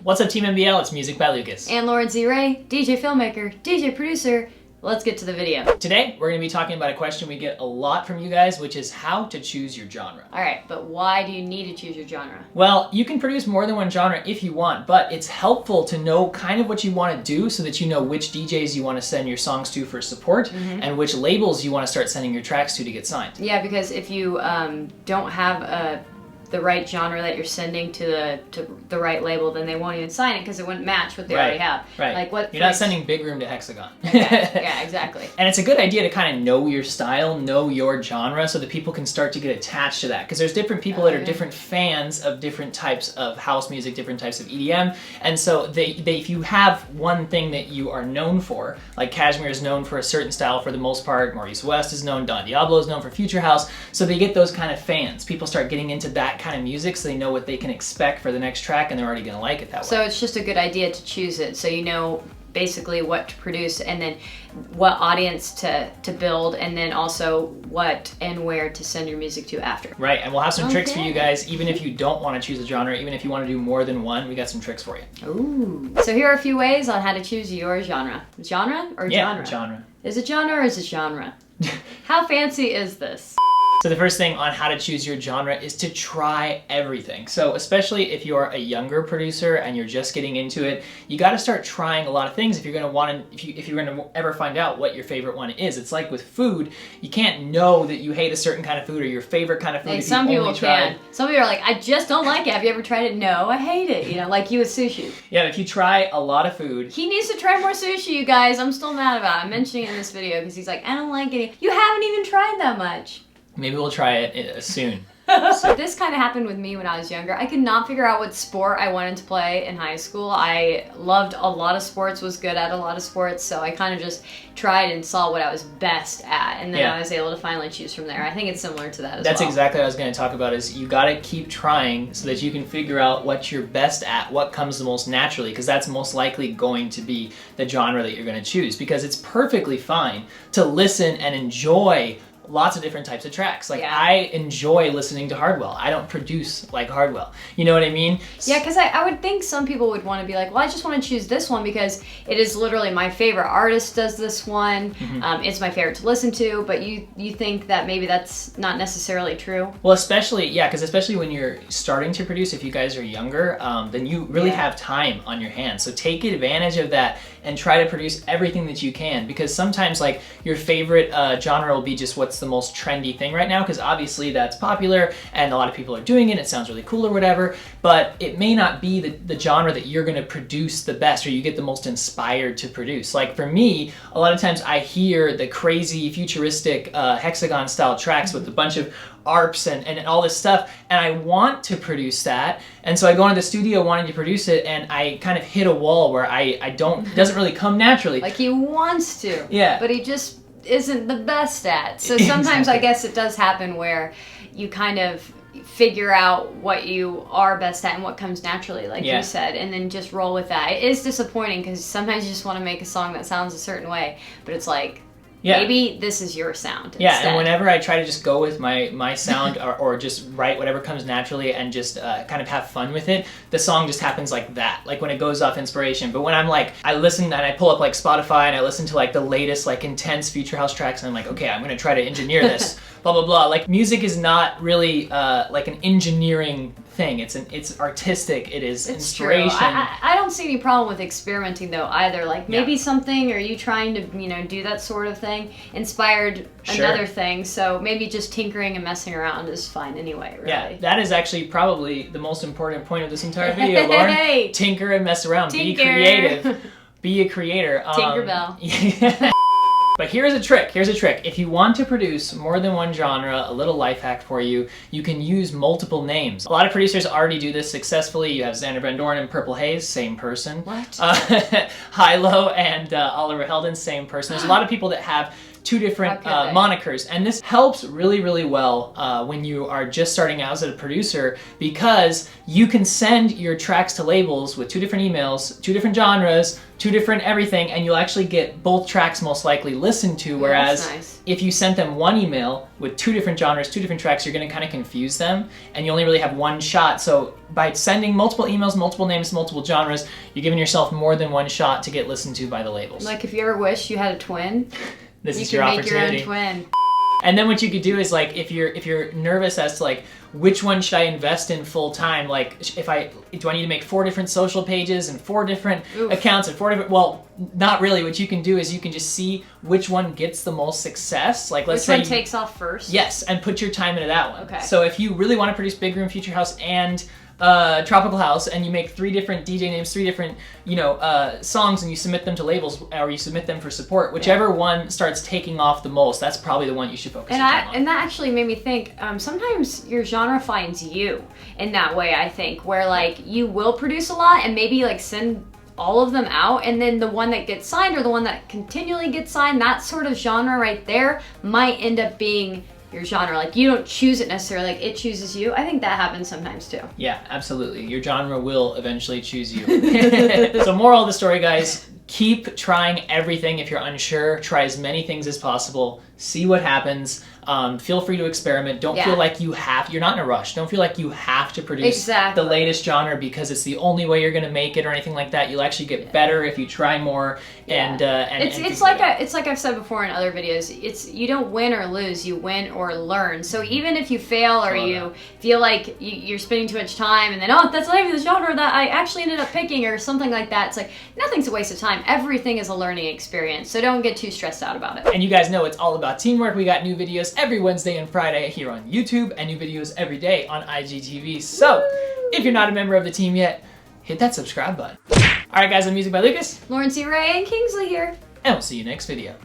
What's up, Team MBL? It's Music by Lucas. And Lauren Z. Ray, DJ filmmaker, DJ producer. Let's get to the video. Today, we're going to be talking about a question we get a lot from you guys, which is how to choose your genre. Alright, but why do you need to choose your genre? Well, you can produce more than one genre if you want, but it's helpful to know kind of what you want to do so that you know which DJs you want to send your songs to for support and which labels you want to start sending your tracks to get signed. Yeah, because if you don't have the right genre that you're sending to the right label, then they won't even sign it because it wouldn't match what they already have. Right. Like what? You're not sending Big Room to Hexagon. Okay. Yeah, exactly. And it's a good idea to kind of know your style, know your genre, so that people can start to get attached to that. Because there's different people that are different fans of different types of house music, different types of EDM. And so if you have one thing that you are known for, like Kashmir is known for a certain style for the most part, Maurice West is known, Don Diablo is known for Future House, so they get those kind of fans. People start getting into that kind of music so they know what they can expect for the next track and they're already going to like it that way. So it's just a good idea to choose it so you know basically what to produce and then what audience to build and then also what and where to send your music to after. Right, and we'll have some tricks for you guys even if you don't want to choose a genre, even if you want to do more than one, we got some tricks for you. Ooh. So here are a few ways on how to choose your genre. Genre or genre? Yeah, genre. Is it genre or is it genre? How fancy is this? So the first thing on how to choose your genre is to try everything. So especially if you're a younger producer and you're just getting into it, you got to start trying a lot of things if you're going to want to, if you're going to ever find out what your favorite one is. It's like with food, you can't know that you hate a certain kind of food or your favorite kind of food. Like if some you people only tried. can. Some people are like, I just don't like it. Have you ever tried it? No, I hate it. You know, like you with sushi. Yeah, if you try a lot of food. He needs to try more sushi, you guys. I'm still mad about it. I'm mentioning it in this video because he's like, I don't like it. You haven't even tried that much. Maybe we'll try it soon. So this kind of happened with me when I was younger. I could not figure out what sport I wanted to play in high school. I loved a lot of sports, was good at a lot of sports, so I kind of just tried and saw what I was best at, and then I was able to finally choose from there. I think it's similar to that as well. That's exactly what I was going to talk about, is you got to keep trying so that you can figure out what you're best at, what comes the most naturally, because that's most likely going to be the genre that you're going to choose, because it's perfectly fine to listen and enjoy lots of different types of tracks. Like, I enjoy listening to Hardwell. I don't produce like Hardwell. You know what I mean? Yeah, because I would think some people would want to be like, well, I just want to choose this one because it is literally my favorite artist does this one. It's my favorite to listen to, but you think that maybe that's not necessarily true? Well, especially when you're starting to produce, if you guys are younger, then you really have time on your hands. So take advantage of that and try to produce everything that you can, because sometimes like your favorite genre will be just what's the most trendy thing right now, because obviously that's popular and a lot of people are doing it, it sounds really cool or whatever, but it may not be the genre that you're going to produce the best or you get the most inspired to produce. Like for me, a lot of times I hear the crazy futuristic hexagon style tracks with a bunch of ARPs and all this stuff, and I want to produce that, and so I go into the studio wanting to produce it, and I kind of hit a wall where it doesn't really come naturally. Like he wants to, but he just isn't the best at. So sometimes I guess it does happen where you kind of figure out what you are best at and what comes naturally, like you said, and then just roll with that. It is disappointing because sometimes you just want to make a song that sounds a certain way, but it's like, maybe this is your sound instead. And whenever I try to just go with my sound or just write whatever comes naturally and just kind of have fun with it, the song just happens like that, like when it goes off inspiration. But when I'm like, I listen and I pull up like Spotify and I listen to like the latest like intense Future House tracks and I'm like, okay, I'm going to try to engineer this, blah, blah, blah. Like music is not really like an engineering thing. It's artistic. It's inspiration. True. I don't see any problem with experimenting though either. Like maybe something, or you trying to do that sort of thing inspired another thing. So maybe just tinkering and messing around is fine anyway. Really. Yeah, that is actually probably the most important point of this entire video, Lauren. Tinker and mess around. Tinker. Be creative. Be a creator. Tinkerbell. But here's a trick. If you want to produce more than one genre, a little life hack for you, you can use multiple names. A lot of producers already do this successfully. You have Xander Van Doren and Purple Haze, same person. What? Hilo and Oliver Heldens, same person. There's a lot of people that have two different monikers, and this helps really, really well when you are just starting out as a producer, because you can send your tracks to labels with two different emails, two different genres, 2 different everything, and you'll actually get both tracks most likely listened to, whereas nice. If you sent them one email with 2 different genres, 2 different tracks, you're going to kind of confuse them, and you only really have one shot. So by sending multiple emails, multiple names, multiple genres, you're giving yourself more than one shot to get listened to by the labels. Like if you ever wish you had a twin, this is your opportunity. You can make your own twin. And then what you could do is, like, if you're nervous as to like which one should I invest in full time, like do I need to make 4 different social pages and 4 different accounts and 4 different, well, not really. What you can do is you can just see which one gets the most success. Like, let's say which one takes off first. Yes, and put your time into that one. Okay. So if you really want to produce Big Room, Future House, and Tropical House, and you make 3 different DJ names, 3 different songs, and you submit them to labels, or you submit them for support, whichever one starts taking off the most, that's probably the one you should focus your time on. And that actually made me think, sometimes your genre finds you in that way, I think, where like you will produce a lot and maybe like send all of them out, and then the one that gets signed or the one that continually gets signed, that sort of genre right there might end up being your genre. Like, you don't choose it necessarily, like it chooses you. I think that happens sometimes too. Yeah, absolutely. Your genre will eventually choose you. So moral of the story, guys, keep trying everything. If you're unsure, try as many things as possible. See what happens. Feel free to experiment. Don't feel like you're not in a rush. Don't feel like you have to produce the latest genre because it's the only way you're going to make it or anything like that. You'll actually get better if you try more. And it's like I've said before in other videos. It's, you don't win or lose. You win or learn. So even if you fail or you feel like you're spending too much time, and then that's not even the genre that I actually ended up picking or something like that. It's like nothing's a waste of time. Everything is a learning experience. So don't get too stressed out about it. And you guys know it's all about teamwork. We got new videos every Wednesday and Friday here on YouTube, and new videos every day on IGTV. So if you're not a member of the team yet, hit that subscribe button. All right, guys, I'm Music by Lucas. Lauren C. Ray and Kingsley here. And we'll see you next video.